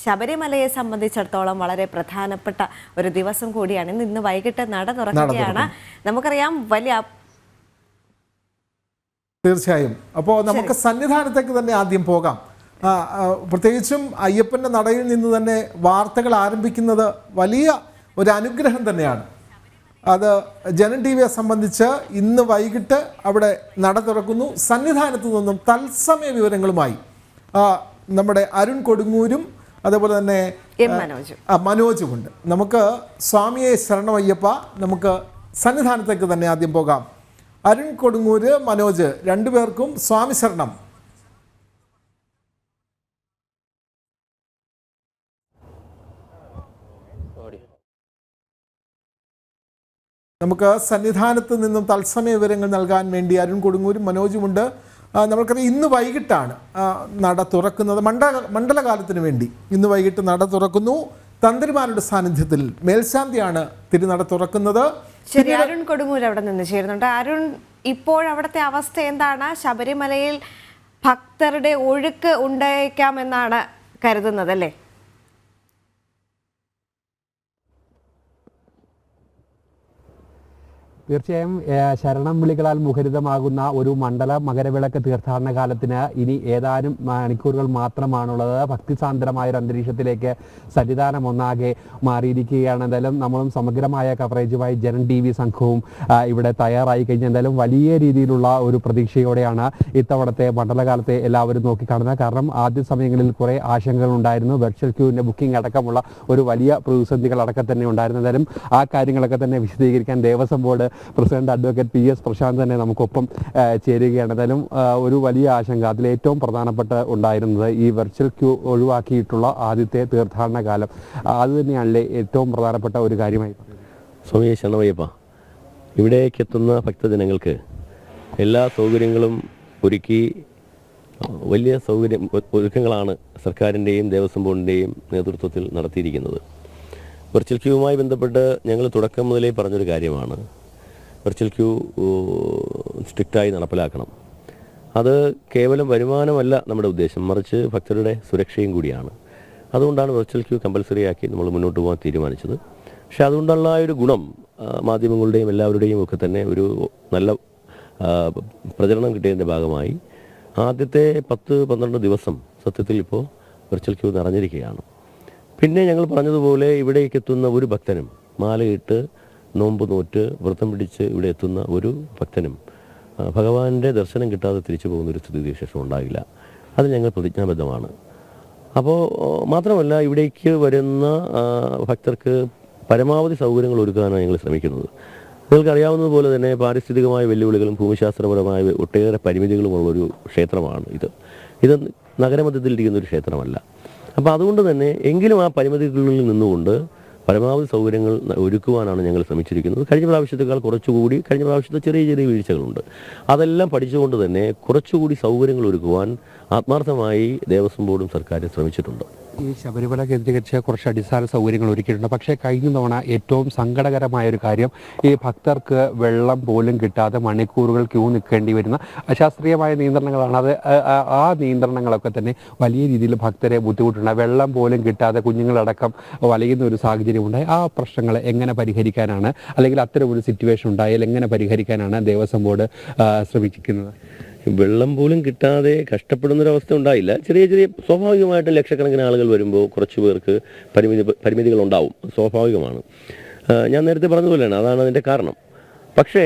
ശബരിമലയെ സംബന്ധിച്ചിടത്തോളം വളരെ പ്രധാനപ്പെട്ട ഒരു ദിവസം കൂടിയാണ്. ഇന്ന് വൈകിട്ട് നട തുറക്കുകയാണ്. നമുക്കറിയാം വലിയ തീർച്ചയായും. അപ്പോൾ നമുക്ക് സന്നിധാനത്തേക്ക് തന്നെ ആദ്യം പോകാം. പ്രത്യേകിച്ചും അയ്യപ്പൻ്റെ നടയിൽ നിന്ന് തന്നെ വാർത്തകൾ ആരംഭിക്കുന്നത് വലിയ ഒരു അനുഗ്രഹം തന്നെയാണ്. അത് ജനം ടി വിയെ സംബന്ധിച്ച് ഇന്ന് വൈകിട്ട് അവിടെ നട തുറക്കുന്നു. സന്നിധാനത്തു നിന്നും തത്സമയ വിവരങ്ങളുമായി നമ്മുടെ അരുൺ കൊടുങ്ങൂരും അതുപോലെ തന്നെ മനോജുമുണ്ട്. നമുക്ക് സ്വാമിയെ ശരണമയ്യപ്പ, നമുക്ക് സന്നിധാനത്തേക്ക് തന്നെ ആദ്യം പോകാം. അരുൺ കൊടുങ്ങൂര്, മനോജ്, രണ്ടുപേർക്കും സ്വാമി ശരണം. നമുക്ക് സന്നിധാനത്ത് നിന്നും തത്സമയ വിവരങ്ങൾ നൽകാൻ വേണ്ടി അരുൺ കൊടുങ്ങൂരും മനോജുമുണ്ട്. നമ്മൾക്കറിയാം ഇന്ന് വൈകിട്ടാണ് നട തുറക്കുന്നത്. മണ്ഡലകാലത്തിന് വേണ്ടി ഇന്ന് വൈകിട്ട് നട തുറക്കുന്നു. തന്ത്രിമാരുടെ സാന്നിധ്യത്തിൽ മേൽശാന്തിയാണ് തിരുനട തുറക്കുന്നത്. ശരി, അരുൺ കൊടുങ്ങൂർ അവിടെ നിന്ന് ചേരുന്നുണ്ട്. അരുൺ, ഇപ്പോഴവിടുത്തെ അവസ്ഥ എന്താണ്? ശബരിമലയിൽ ഭക്തരുടെ ഒഴുക്ക് ഉണ്ടായേക്കാമെന്നാണ് കരുതുന്നത് അല്ലേ? തീർച്ചയായും ശരണം വിളികളാൽ മുഖരിതമാകുന്ന ഒരു മണ്ഡല മകരവിളക്ക് തീർത്ഥാടന കാലത്തിന് ഇനി ഏതാനും മണിക്കൂറുകൾ മാത്രമാണുള്ളത്. ഭക്തിസാന്ദ്രമായ ഒരു അന്തരീക്ഷത്തിലേക്ക് സന്നിധാനം ഒന്നാകെ മാറിയിരിക്കുകയാണ്. എന്തായാലും നമ്മളും സമഗ്രമായ കവറേജുമായി ജനം ടി വി സംഘവും ഇവിടെ തയ്യാറായി കഴിഞ്ഞാൽ എന്തായാലും വലിയ രീതിയിലുള്ള ഒരു പ്രതീക്ഷയോടെയാണ് ഇത്തവണത്തെ മണ്ഡലകാലത്തെ എല്ലാവരും നോക്കിക്കാണുന്നത്. കാരണം ആദ്യ സമയങ്ങളിൽ കുറേ ആശങ്കകൾ ഉണ്ടായിരുന്നു. വെർച്വൽ ക്യൂവിൻ്റെ ബുക്കിംഗ് അടക്കമുള്ള ഒരു വലിയ പ്രതിസന്ധികൾ അടക്കം തന്നെ ഉണ്ടായിരുന്നു. എന്തായാലും ആ കാര്യങ്ങളൊക്കെ തന്നെ വിശദീകരിക്കാൻ Devaswom board president advocate PS Prashanth തന്നെ നമുക്കൊപ്പം ചേരുകയാണ്. എന്തായാലും ഒരു വലിയ ആശങ്ക, അതിലേറ്റവും പ്രധാനപ്പെട്ട ഉണ്ടായിരുന്നത് ഈ വെർച്വൽ ക്യൂ ഒഴിവാക്കിയിട്ടുള്ള ആദ്യത്തെ തീർത്ഥാടന കാലം. അത് തന്നെയാണല്ലേ ഏറ്റവും പ്രധാനപ്പെട്ട ഒരു കാര്യമായി? സ്വാമി ശരണമയ്യപ്പ, ഇവിടേക്ക് എത്തുന്ന ഭക്തജനങ്ങൾക്ക് എല്ലാ സൗകര്യങ്ങളും ഒരുക്കി വലിയ ഒരുക്കങ്ങളാണ് സർക്കാരിൻ്റെയും ദേവസ്വം ബോർഡിൻ്റെയും നേതൃത്വത്തിൽ നടത്തിയിരിക്കുന്നത്. വെർച്വൽ ക്യൂവുമായി ബന്ധപ്പെട്ട് ഞങ്ങൾ തുടക്കം മുതലേ പറഞ്ഞൊരു കാര്യമാണ്, വെർച്വൽ ക്യൂ സ്ട്രിക്റ്റായി നടപ്പിലാക്കണം. അത് കേവലം വരുമാനമല്ല നമ്മുടെ ഉദ്ദേശം, മറിച്ച് ഭക്തരുടെ സുരക്ഷയും കൂടിയാണ്. അതുകൊണ്ടാണ് വെർച്വൽ ക്യൂ കമ്പൽസറി ആക്കി നമ്മൾ മുന്നോട്ട് പോകാൻ തീരുമാനിച്ചത്. പക്ഷേ അതുകൊണ്ടുള്ള ഒരു ഗുണം മാധ്യമങ്ങളുടെയും എല്ലാവരുടെയും ഒക്കെ തന്നെ ഒരു നല്ല പ്രചരണം കിട്ടിയതിൻ്റെ ഭാഗമായി ആദ്യത്തെ 10-12 ദിവസം സത്യത്തിൽ ഇപ്പോൾ വെർച്വൽ ക്യൂ നിറഞ്ഞിരിക്കുകയാണ്. പിന്നെ ഞങ്ങൾ പറഞ്ഞതുപോലെ ഇവിടേക്ക് എത്തുന്ന ഒരു ഭക്തനും മാലയിട്ട് നോമ്പ് നോറ്റ് വ്രതം പിടിച്ച് ഇവിടെ എത്തുന്ന ഒരു ഭക്തനും ഭഗവാന്റെ ദർശനം കിട്ടാതെ തിരിച്ചു പോകുന്നൊരു സ്ഥിതിവിശേഷം ഉണ്ടാകില്ല. അത് ഞങ്ങൾ പ്രതിജ്ഞാബദ്ധമാണ്. അപ്പോൾ മാത്രമല്ല, ഇവിടേക്ക് വരുന്ന ഭക്തർക്ക് പരമാവധി സൗകര്യങ്ങൾ ഒരുക്കാനാണ് ഞങ്ങൾ ശ്രമിക്കുന്നത്. നിങ്ങൾക്കറിയാവുന്നതുപോലെ തന്നെ പാരിസ്ഥിതികമായ വെല്ലുവിളികളും ഭൂമിശാസ്ത്രപരമായ ഒട്ടേറെ പരിമിതികളുമുള്ളൊരു ക്ഷേത്രമാണ് ഇത് നഗരമധ്യത്തിലിരിക്കുന്ന ഒരു ക്ഷേത്രമല്ല. അപ്പോൾ അതുകൊണ്ട് തന്നെ എങ്കിലും ആ പരിമിതികളിൽ നിന്നുകൊണ്ട് പരമാവധി സൗകര്യങ്ങൾ ഒരുക്കുവാനാണ് ഞങ്ങൾ ശ്രമിച്ചിരിക്കുന്നത്. കഴിഞ്ഞ പ്രാവശ്യത്തേക്കാൾ കുറച്ചുകൂടി, കഴിഞ്ഞ പ്രാവശ്യത്തെ ചെറിയ വീഴ്ചകളുണ്ട്, അതെല്ലാം പഠിച്ചുകൊണ്ട് തന്നെ കുറച്ചുകൂടി സൗകര്യങ്ങൾ ഒരുക്കുവാൻ ആത്മാർത്ഥമായി ദേവസ്വം ബോർഡും സർക്കാരും ശ്രമിച്ചിട്ടുണ്ട്. ഈ ശബരിമല കേന്ദ്രീകരിച്ച് കുറച്ച് അടിസ്ഥാന സൗകര്യങ്ങൾ ഒരുക്കിയിട്ടുണ്ട്. പക്ഷേ കഴിഞ്ഞ തവണ ഏറ്റവും സങ്കടകരമായൊരു കാര്യം, ഈ ഭക്തർക്ക് വെള്ളം പോലും കിട്ടാതെ മണിക്കൂറുകൾ ക്യൂ നിൽക്കേണ്ടി വരുന്ന അശാസ്ത്രീയമായ നിയന്ത്രണങ്ങളാണ്. അത് ആ നിയന്ത്രണങ്ങളൊക്കെ തന്നെ വലിയ രീതിയിൽ ഭക്തരെ ബുദ്ധിമുട്ടുണ്ട്. വെള്ളം പോലും കിട്ടാതെ കുഞ്ഞുങ്ങളടക്കം വലയുന്ന ഒരു സാഹചര്യം ഉണ്ടായി. ആ പ്രശ്നങ്ങൾ എങ്ങനെ പരിഹരിക്കാനാണ്, അല്ലെങ്കിൽ അത്തരം ഒരു സിറ്റുവേഷൻ ഉണ്ടായാൽ എങ്ങനെ പരിഹരിക്കാനാണ് ദേവസ്വം ബോർഡ് ശ്രമിക്കുന്നത്? വെള്ളം പോലും കിട്ടാതെ കഷ്ടപ്പെടുന്നൊരവസ്ഥ ഉണ്ടായില്ല. ചെറിയ സ്വാഭാവികമായിട്ടും ലക്ഷക്കണക്കിന് ആളുകൾ വരുമ്പോൾ കുറച്ച് പേർക്ക് പരിമിതികളുണ്ടാവും, സ്വാഭാവികമാണ്. ഞാൻ നേരത്തെ പറഞ്ഞതുപോലെയാണ്, അതാണ് അതിൻ്റെ കാരണം. പക്ഷേ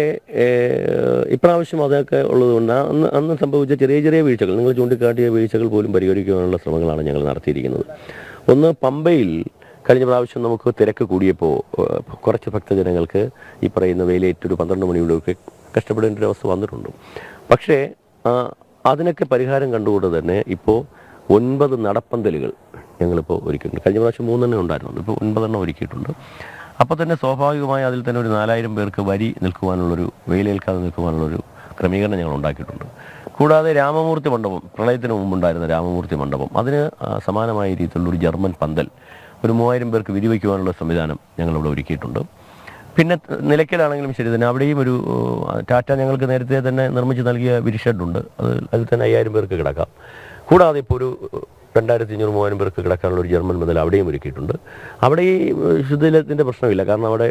ഇപ്രാവശ്യം അതൊക്കെ ഉള്ളതുകൊണ്ട് അന്ന് സംഭവിച്ച ചെറിയ വീഴ്ചകൾ, നിങ്ങൾ ചൂണ്ടിക്കാട്ടിയ വീഴ്ചകൾ പോലും പരിഹരിക്കുവാനുള്ള ശ്രമങ്ങളാണ് ഞങ്ങൾ നടത്തിയിരിക്കുന്നത്. ഒന്ന്, പമ്പയിൽ കഴിഞ്ഞ പ്രാവശ്യം നമുക്ക് തിരക്ക് കൂടിയപ്പോൾ കുറച്ച് ഭക്തജനങ്ങൾക്ക് ഈ പറയുന്ന വെയിലേറ്റൊരു 12 മണിയോടൊക്കെ കഷ്ടപ്പെടേണ്ട ഒരു അവസ്ഥ വന്നിട്ടുണ്ട്. പക്ഷേ അതിനൊക്കെ പരിഹാരം കണ്ടുകൊണ്ട് തന്നെ ഇപ്പോൾ 9 നടപ്പന്തലുകൾ ഞങ്ങളിപ്പോൾ ഒരുക്കിയിട്ടുണ്ട്. കഴിഞ്ഞ പ്രാവശ്യം 3 ഉണ്ടായിരുന്നു, ഇപ്പോൾ 9 ഒരുക്കിയിട്ടുണ്ട്. അപ്പോൾ തന്നെ സ്വാഭാവികമായി അതിൽ തന്നെ ഒരു 4000 പേർക്ക് വരി നിൽക്കുവാനുള്ളൊരു, വെയിലേൽക്കാതെ നിൽക്കുവാനുള്ളൊരു ക്രമീകരണം ഞങ്ങൾ ഉണ്ടാക്കിയിട്ടുണ്ട്. കൂടാതെ രാമമൂർത്തി മണ്ഡപം, പ്രളയത്തിന് മുമ്പുണ്ടായിരുന്ന രാമമൂർത്തി മണ്ഡപം, അതിന് സമാനമായ രീതിയിലുള്ളൊരു ജർമ്മൻ പന്തൽ, ഒരു 3000 പേർക്ക് വിരിവയ്ക്കുവാനുള്ള സംവിധാനം ഞങ്ങളിവിടെ ഒരുക്കിയിട്ടുണ്ട്. പിന്നെ നിലയ്ക്കലാണെങ്കിലും ശരി തന്നെ, അവിടെയും ഒരു ടാറ്റ ഞങ്ങൾക്ക് നേരത്തെ തന്നെ നിർമ്മിച്ച് നൽകിയ വിരിഷെഡുണ്ട്. അതിൽ തന്നെ 5000 പേർക്ക് കിടക്കാം. കൂടാതെ ഇപ്പോൾ ഒരു 2500-3000 പേർക്ക് കിടക്കാനുള്ള ഒരു ജർമ്മൻ മതിൽ അവിടെയും ഒരുക്കിയിട്ടുണ്ട്. അവിടെ ഈ ശുദ്ധജലത്തിൻ്റെ പ്രശ്നമില്ല, കാരണം അവിടെ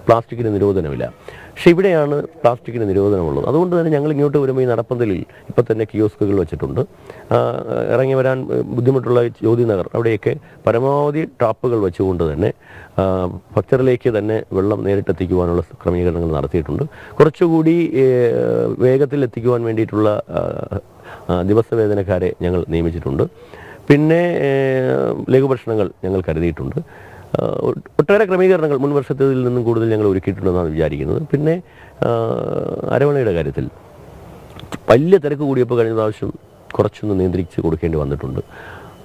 പ്ലാസ്റ്റിക്കിന് നിരോധനമില്ല. പക്ഷെ ഇവിടെയാണ് പ്ലാസ്റ്റിക്കിന് നിരോധനമുള്ളത്. അതുകൊണ്ട് തന്നെ ഞങ്ങൾ ഇങ്ങോട്ട് വരുമ്പോൾ ഈ നടപ്പന്തലിൽ ഇപ്പോൾ തന്നെ കിയോസ്കുകൾ വെച്ചിട്ടുണ്ട്. ഇറങ്ങി വരാൻ ബുദ്ധിമുട്ടുള്ള ജ്യോതി നഗർ അവിടെയൊക്കെ പരമാവധി ടാപ്പുകൾ വെച്ചുകൊണ്ട് തന്നെ ഭക്തരിലേക്ക് തന്നെ വെള്ളം നേരിട്ടെത്തിക്കുവാനുള്ള ക്രമീകരണങ്ങൾ നടത്തിയിട്ടുണ്ട്. കുറച്ചുകൂടി വേഗത്തിൽ എത്തിക്കുവാൻ വേണ്ടിയിട്ടുള്ള ദിവസവേതനക്കാരെ ഞങ്ങൾ നിയമിച്ചിട്ടുണ്ട്. പിന്നെ ലഘുഭക്ഷണങ്ങൾ ഞങ്ങൾ കരുതിയിട്ടുണ്ട്. ഒട്ടേറെ ക്രമീകരണങ്ങൾ മുൻ വർഷത്തിൽ നിന്നും കൂടുതൽ ഞങ്ങൾ ഒരുക്കിയിട്ടുണ്ടെന്നാണ് വിചാരിക്കുന്നത്. പിന്നെ അരവണയുടെ കാര്യത്തിൽ വലിയ തിരക്ക് കൂടിയപ്പോൾ കഴിഞ്ഞ പ്രാവശ്യം കുറച്ചൊന്ന് നിയന്ത്രിച്ച് കൊടുക്കേണ്ടി വന്നിട്ടുണ്ട്.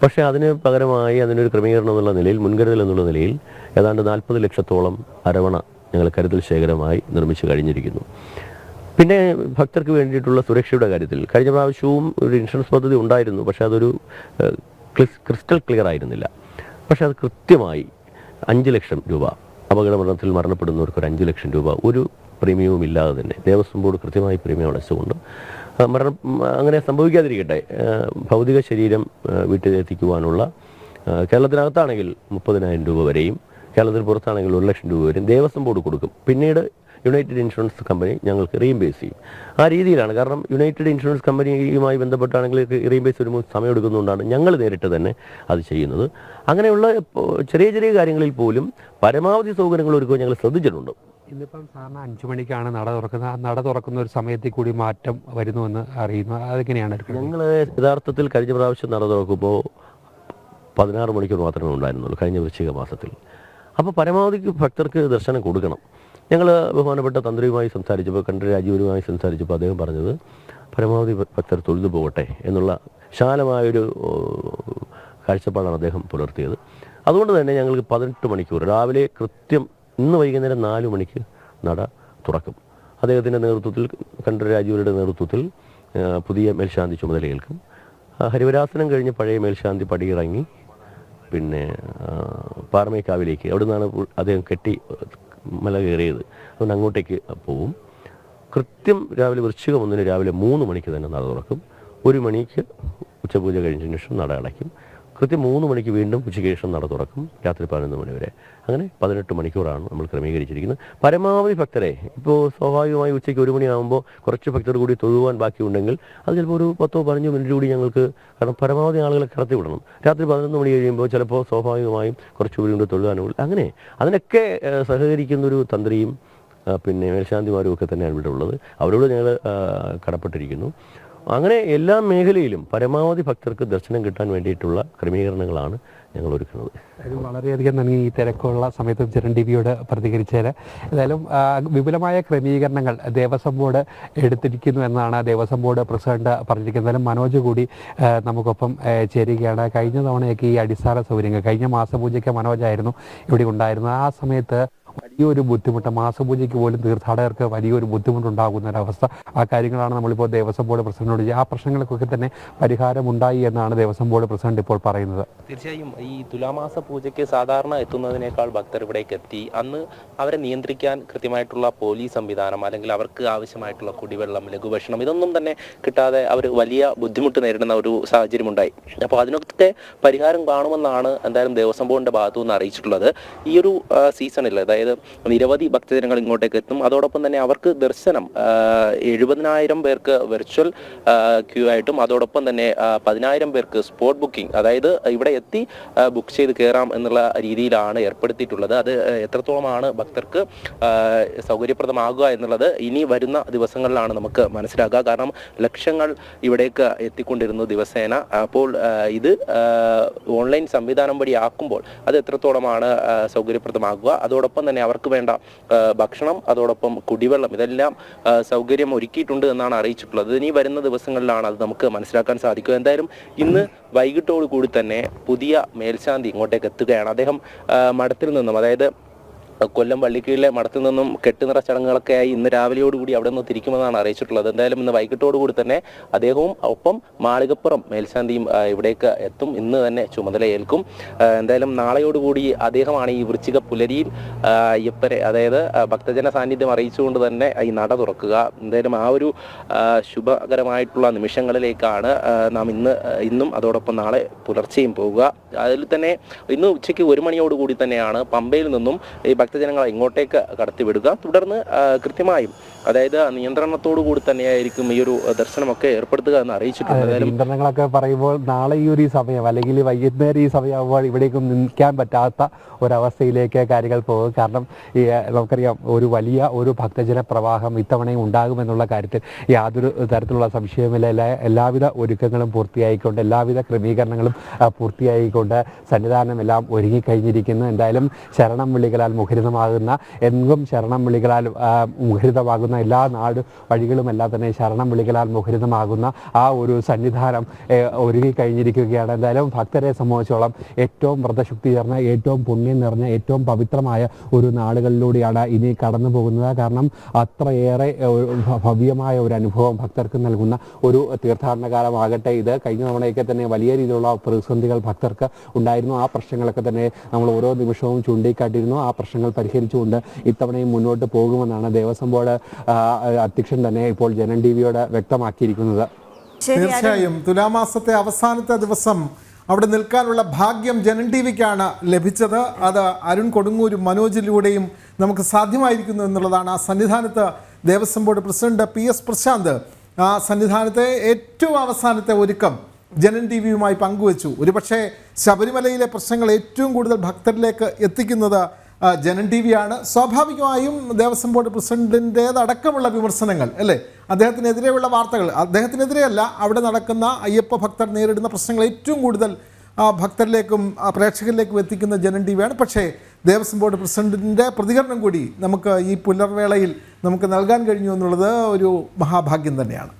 പക്ഷേ അതിന് പകരമായി അതിനൊരു ക്രമീകരണം എന്നുള്ള നിലയിൽ, മുൻകരുതൽ എന്നുള്ള നിലയിൽ ഏതാണ്ട് 40 ലക്ഷത്തോളം അരവണ ഞങ്ങൾ കരുതൽ ശേഖരമായി നിർമ്മിച്ച് കഴിഞ്ഞിരിക്കുന്നു. പിന്നെ ഭക്തർക്ക് വേണ്ടിയിട്ടുള്ള സുരക്ഷയുടെ കാര്യത്തിൽ കഴിഞ്ഞ പ്രാവശ്യവും ഒരു ഇൻഷുറൻസ് പദ്ധതി ഉണ്ടായിരുന്നു. പക്ഷേ അതൊരു ക്രിസ്റ്റൽ ക്ലിയർ ആയിരുന്നില്ല. പക്ഷേ അത് കൃത്യമായി 5 ലക്ഷം രൂപ, അപകടമരണത്തിൽ മരണപ്പെടുന്നവർക്ക് ഒരു 5 ലക്ഷം രൂപ ഒരു പ്രീമിയവും ഇല്ലാതെ തന്നെ ദേവസ്വം ബോർഡ് കൃത്യമായി പ്രീമിയം അടച്ചുകൊണ്ട് മരണം അങ്ങനെ സംഭവിക്കാതിരിക്കട്ടെ, ഭൗതിക ശരീരം വീട്ടിലെത്തിക്കുവാനുള്ള കേരളത്തിനകത്താണെങ്കിൽ 30,000 രൂപ വരെയും കേരളത്തിന് പുറത്താണെങ്കിൽ 1 ലക്ഷം രൂപ വരെയും ദേവസ്വം ബോർഡ് കൊടുക്കും. പിന്നീട് യുണൈറ്റഡ് ഇൻഷുറൻസ് കമ്പനി ഞങ്ങൾക്ക് റീംബേസ് ചെയ്യും. ആ രീതിയിലാണ്. കാരണം യുണൈറ്റഡ് ഇൻഷുറൻസ് കമ്പനിയുമായി ബന്ധപ്പെട്ടാണെങ്കിൽ റീംബേസ് വരുമ്പോൾ സമയമെടുക്കുന്നതുകൊണ്ടാണ് ഞങ്ങൾ നേരിട്ട് തന്നെ അത് ചെയ്യുന്നത്. അങ്ങനെയുള്ള ചെറിയ ചെറിയ കാര്യങ്ങളിൽ പോലും പരമാവധി സൗകര്യങ്ങൾ ഒരുക്കുക ഞങ്ങൾ ശ്രദ്ധിച്ചിട്ടുണ്ട്. ഇന്നിപ്പം സാറിന് 5 മണിക്കാണ് നട തുറക്കുന്നത്. ആ നട തുറക്കുന്ന ഒരു സമയത്തിൽ കൂടി മാറ്റം വരുന്നുവെന്ന് അറിയുന്നു. അതെങ്ങനെയാണ്? ഞങ്ങൾ യഥാർത്ഥത്തിൽ കഴിഞ്ഞ പ്രാവശ്യം നട തുറക്കുമ്പോൾ 16 മണിക്കൂർ മാത്രമേ ഉണ്ടായിരുന്നുള്ളൂ കഴിഞ്ഞ വൃശ്ചിക മാസത്തിൽ. അപ്പോൾ പരമാവധി ഭക്തർക്ക് ദർശനം കൊടുക്കണം. ഞങ്ങൾ ബഹുമാനപ്പെട്ട തന്ത്രിയുമായി സംസാരിച്ചപ്പോൾ, കണ്ഠരര് രാജീവരുമായി സംസാരിച്ചപ്പോൾ അദ്ദേഹം പറഞ്ഞത് പരമാവധി ഭക്തർ തൊഴുതു പോകട്ടെ എന്നുള്ള വിശാലമായൊരു കാഴ്ചപ്പാടാണ് അദ്ദേഹം പുലർത്തിയത്. അതുകൊണ്ട് തന്നെ ഞങ്ങൾക്ക് 18 മണിക്കൂർ രാവിലെ കൃത്യം ഇന്ന് വൈകുന്നേരം 4 മണിക്ക് നട തുറക്കും. അദ്ദേഹത്തിൻ്റെ നേതൃത്വത്തിൽ, കണ്ഠരര് രാജീവരുടെ നേതൃത്വത്തിൽ പുതിയ മേൽശാന്തി ചുമതലയേൽക്കും. ഹരിവരാസനം കഴിഞ്ഞ് പഴയ മേൽശാന്തി പടിയിറങ്ങി പിന്നെ പാറമേക്കാവിലേക്ക്, അവിടെ നിന്നാണ് അദ്ദേഹം കെട്ടി മല കയറിയത്, അതുകൊണ്ട് അങ്ങോട്ടേക്ക് പോവും. കൃത്യം രാവിലെ വൃശ്ചികം 1 രാവിലെ 3 മണിക്ക് തന്നെ നട തുറക്കും. 1 മണിക്ക് ഉച്ചപൂജ കഴിഞ്ഞതിന് ശേഷം നട അടയ്ക്കും. കൃത്യം 3 മണിക്ക് വീണ്ടും ഉച്ചയ്ക്ക് ശേഷം നട തുറക്കും, രാത്രി 11 മണി വരെ. അങ്ങനെ 18 മണിക്കൂറാണ് നമ്മൾ ക്രമീകരിച്ചിരിക്കുന്നത്. പരമാവധി ഭക്തരെ, ഇപ്പോൾ സ്വാഭാവികമായി ഉച്ചയ്ക്ക് 1 മണിയാകുമ്പോൾ കുറച്ച് ഭക്തർ കൂടി തൊഴുവാൻ ബാക്കിയുണ്ടെങ്കിൽ അത് ചിലപ്പോൾ ഒരു 10-15 മിനിറ്റ് കൂടി ഞങ്ങൾക്ക്, കാരണം പരമാവധി ആളുകളെ കടത്തി വിടണം. രാത്രി 11 മണി കഴിയുമ്പോൾ ചിലപ്പോൾ സ്വാഭാവികമായും കുറച്ച് കൂടി കൊണ്ട് തൊഴുവാനുള്ള, അങ്ങനെ അതിനൊക്കെ സഹകരിക്കുന്നൊരു തന്ത്രിയും പിന്നെ മേൽശാന്തിമാരും ഒക്കെ തന്നെയാണ് ഇവിടെ ഉള്ളത്. അവരോട് ഞങ്ങൾ കടപ്പെട്ടിരിക്കുന്നു. അങ്ങനെ എല്ലാ മേഖലയിലും പരമാവധി ഭക്തർക്ക് ദർശനം കിട്ടാൻ വേണ്ടിയിട്ടുള്ള ക്രമീകരണങ്ങളാണ് ഞങ്ങൾ ഒരുക്കുന്നത്. വളരെയധികം നന്ദി ഈ തിരക്കുള്ള സമയത്തും ചിരൺ ടിവിയോട് പ്രതികരിച്ചതിൽ. ഏതായാലും വിപുലമായ ക്രമീകരണങ്ങൾ ദേവസ്വം ബോർഡ് എടുത്തിരിക്കുന്നു എന്നാണ് ദേവസ്വം ബോർഡ് പ്രസിഡന്റ് പറഞ്ഞിരിക്കുന്നത്. മനോജ് കൂടി നമുക്കൊപ്പം ചേരുകയാണ്. കഴിഞ്ഞ തവണയൊക്കെ ഈ അടിസ്ഥാന സൗകര്യങ്ങൾ, കഴിഞ്ഞ മാസപൂജയ്ക്ക് മനോജായിരുന്നു ഇവിടെ ഉണ്ടായിരുന്നത്. ആ സമയത്ത് വലിയൊരു ബുദ്ധിമുട്ട്, മാസപൂജയ്ക്ക് പോലും തീർത്ഥാടകർക്ക് വലിയൊരു ബുദ്ധിമുട്ടുണ്ടാകുന്ന ഒരവസ്ഥ. ആ കാര്യങ്ങളാണ് നമ്മളിപ്പോൾ ദേവസ്വം ബോർഡ് പ്രസിഡന്റിനോട്, ആ പ്രശ്നങ്ങൾക്കൊക്കെ തന്നെ പരിഹാരമുണ്ടായി എന്നാണ് ദേവസ്വം ബോർഡ് പ്രസിഡന്റ് ഇപ്പോൾ പറയുന്നത്. തീർച്ചയായും ഈ തുലാമാസ പൂജയ്ക്ക് സാധാരണ എത്തുന്നതിനേക്കാൾ ഭക്തർ ഇവിടേക്ക് എത്തി. അന്ന് അവരെ നിയന്ത്രിക്കാൻ കൃത്യമായിട്ടുള്ള പോലീസ് സംവിധാനം, അല്ലെങ്കിൽ അവർക്ക് ആവശ്യമായിട്ടുള്ള കുടിവെള്ളം, ലഘുഭക്ഷണം, ഇതൊന്നും തന്നെ കിട്ടാതെ അവർ വലിയ ബുദ്ധിമുട്ട് നേരിടുന്ന ഒരു സാഹചര്യമുണ്ടായി. അപ്പോൾ അതിനൊക്കെ പരിഹാരം കാണുമെന്നാണ് എന്തായാലും ദേവസ്വം ബോർഡിന്റെ ഭാഗത്തു നിന്ന് അറിയിച്ചിട്ടുള്ളത്. ഈ ഒരു സീസണിൽ, അതായത് നിരവധി ഭക്തജനങ്ങൾ ഇങ്ങോട്ടേക്ക് എത്തും. അതോടൊപ്പം തന്നെ അവർക്ക് ദർശനം 70,000 പേർക്ക് വെർച്വൽ ക്യൂ ആയിട്ടും, അതോടൊപ്പം തന്നെ 10,000 പേർക്ക് സ്പോട്ട് ബുക്കിംഗ്, അതായത് ഇവിടെ എത്തി ബുക്ക് ചെയ്ത് കയറാം എന്നുള്ള രീതിയിലാണ് ഏർപ്പെടുത്തിയിട്ടുള്ളത്. അത് എത്രത്തോളമാണ് ഭക്തർക്ക് സൗകര്യപ്രദമാകുക എന്നുള്ളത് ഇനി വരുന്ന ദിവസങ്ങളിലാണ് നമുക്ക് മനസ്സിലാക്കുക. കാരണം ലക്ഷങ്ങൾ ഇവിടേക്ക് എത്തിക്കൊണ്ടിരുന്നു ദിവസേന. അപ്പോൾ ഇത് ഓൺലൈൻ സംവിധാനം വഴി ആക്കുമ്പോൾ അത് എത്രത്തോളമാണ് സൗകര്യപ്രദമാകുക, അതോടൊപ്പം തന്നെ അവർക്ക് വേണ്ട ഭക്ഷണം, അതോടൊപ്പം കുടിവെള്ളം, ഇതെല്ലാം സൗകര്യം ഒരുക്കിയിട്ടുണ്ട് എന്നാണ് അറിയിച്ചിട്ടുള്ളത്. ഇനി വരുന്ന ദിവസങ്ങളിലാണ് അത് നമുക്ക് മനസ്സിലാക്കാൻ സാധിക്കുക. എന്തായാലും ഇന്ന് വൈകിട്ടോടു കൂടി തന്നെ പുതിയ മേൽശാന്തി ഇങ്ങോട്ടേക്ക് എത്തുകയാണ്. അദ്ദേഹം മഠത്തിൽ നിന്നും, അതായത് കൊല്ലം വള്ളിക്കീഴിലെ മഠത്തിൽ നിന്നും കെട്ടുനിറ ചടങ്ങുകളൊക്കെയായി ഇന്ന് രാവിലെയോടുകൂടി അവിടെ നിന്ന് തിരിക്കുമെന്നാണ് അറിയിച്ചിട്ടുള്ളത്. എന്തായാലും ഇന്ന് വൈകിട്ടോടുകൂടി തന്നെ അദ്ദേഹവും ഒപ്പം മാളികപ്പുറം മേൽശാന്തിയും ഇവിടേക്ക് എത്തും. ഇന്ന് തന്നെ ചുമതലയേൽക്കും. എന്തായാലും നാളെയോടുകൂടി അദ്ദേഹമാണ് ഈ വൃശ്ചിക പുലരിയിൽ അയ്യപ്പനെ, അതായത് ഭക്തജന സാന്നിധ്യം അറിയിച്ചുകൊണ്ട് തന്നെ ഈ നട തുറക്കുക. എന്തായാലും ആ ഒരു ശുഭകരമായിട്ടുള്ള നിമിഷങ്ങളിലേക്കാണ് നാം ഇന്നും അതോടൊപ്പം നാളെ പുലർച്ചെയും പോവുക. അതിൽ തന്നെ ഇന്ന് ഉച്ചയ്ക്ക് 1 മണിയോടുകൂടി തന്നെയാണ് പമ്പയിൽ നിന്നും ഈ ഭക്തജനങ്ങളെ ഇങ്ങോട്ടേക്ക് കടത്തിവിടുക. തുടർന്ന് കൃത്യമായും, അതായത് നിയന്ത്രണത്തോടു കൂടി തന്നെയായിരിക്കും ഈ ഒരു ദർശനമൊക്കെ ഏർപ്പെടുത്തുക എന്ന് അറിയിച്ചിട്ടുണ്ട്. നിയന്ത്രണങ്ങളൊക്കെ പറയുമ്പോൾ നാളെ ഈ ഒരു സമയം അല്ലെങ്കിൽ വൈകുന്നേരം ഈ സമയമാകുമ്പോൾ ഇവിടേക്കും നിൽക്കാൻ പറ്റാത്ത ഒരവസ്ഥയിലേക്ക് കാര്യങ്ങൾ പോകും. കാരണം നമുക്കറിയാം, ഒരു ഭക്തജന പ്രവാഹം ഇത്തവണയും ഉണ്ടാകുമെന്നുള്ള കാര്യത്തിൽ യാതൊരു തരത്തിലുള്ള സംശയവുമില്ല. എല്ലാവിധ ഒരുക്കങ്ങളും പൂർത്തിയായിക്കൊണ്ട്, എല്ലാവിധ ക്രമീകരണങ്ങളും പൂർത്തിയായിക്കൊണ്ട് സന്നിധാനമെല്ലാം ഒരുങ്ങിക്കഴിഞ്ഞിരിക്കുന്നു. എന്തായാലും ശരണം വിളികളാൽ മുഖരിതമാകുന്ന, എങ്കും ശരണം വിളികളാൽ മുഖരിതമാകുന്ന എല്ലാ വഴികളുമെല്ലാം തന്നെ ശരണം വിളികളാൽ മുഖരിതമാകുന്ന ആ ഒരു സന്നിധാനം ഒരുങ്ങിക്കഴിഞ്ഞിരിക്കുകയാണ്. എന്തായാലും ഭക്തരെ സംബന്ധിച്ചോളം ഏറ്റവും വ്രതശുദ്ധി ചേർന്ന, ഏറ്റവും പുണ്യം നിറഞ്ഞ, ഏറ്റവും പവിത്രമായ ഒരു നാളുകളിലൂടെയാണ് ഇനി കടന്നു പോകുന്നത്. കാരണം അത്രയേറെ ഭവ്യമായ ഒരു അനുഭവം ഭക്തർക്ക് നൽകുന്ന ഒരു തീർത്ഥാടന കാലമാകട്ടെ ഇത്. കഴിഞ്ഞ തവണയൊക്കെ തന്നെ വലിയ രീതിയിലുള്ള പ്രതിസന്ധികൾ ഭക്തർക്ക് ഉണ്ടായിരുന്നു. ആ പ്രശ്നങ്ങളൊക്കെ തന്നെ നമ്മൾ ഓരോ നിമിഷവും ചൂണ്ടിക്കാട്ടിയിരുന്നു. ആ പ്രശ്നങ്ങൾ പരിഹരിച്ചുകൊണ്ട് ഇത്തവണയും മുന്നോട്ട് പോകുമെന്നാണ് ദേവസ്വം ബോർഡ് അധ്യക്ഷൻ തന്നെ ഇപ്പോൾ ജനം ടിവിയോട് വ്യക്തമാക്കിയിരിക്കുന്നത്. തീർച്ചയായും തുലാമാസത്തെ അവസാനത്തെ ദിവസം അവിടെ നിൽക്കാനുള്ള ഭാഗ്യം ജനം ടിവിക്കാണ് ലഭിച്ചത്. അത് അരുൺ കൊടുങ്ങൂരും മനോജിലൂടെയും നമുക്ക് സാധ്യമായിരിക്കുന്നു എന്നുള്ളതാണ്. ആ സന്നിധാനത്ത് Devaswom board president PS Prashanth ആ സന്നിധാനത്തെ ഏറ്റവും അവസാനത്തെ ഒരുക്കം ജനം ടിവിയുമായി പങ്കുവച്ചു. ഒരുപക്ഷെ ശബരിമലയിലെ പ്രശ്നങ്ങൾ ഏറ്റവും കൂടുതൽ ഭക്തരിലേക്ക് എത്തിക്കുന്നത് ജനം ടിവിയാണ്. സ്വാഭാവികമായും ദേവസ്വം ബോർഡ് പ്രസിഡന്റിൻ്റേതടക്കമുള്ള വിമർശനങ്ങൾ, അല്ലേ, അദ്ദേഹത്തിനെതിരെയുള്ള വാർത്തകൾ, അദ്ദേഹത്തിനെതിരെയല്ല, അവിടെ നടക്കുന്ന അയ്യപ്പ ഭക്തർ നേരിടുന്ന പ്രശ്നങ്ങൾ ഏറ്റവും കൂടുതൽ ഭക്തരിലേക്കും പ്രേക്ഷകരിലേക്കും എത്തിക്കുന്ന ജനം ടിവിയാണ്. പക്ഷേ ദേവസ്വം ബോർഡ് പ്രസിഡന്റിൻ്റെ പ്രതികരണം കൂടി നമുക്ക് ഈ പുലർവേളയിൽ നമുക്ക് നൽകാൻ കഴിഞ്ഞു എന്നുള്ളത് ഒരു മഹാഭാഗ്യം തന്നെയാണ്.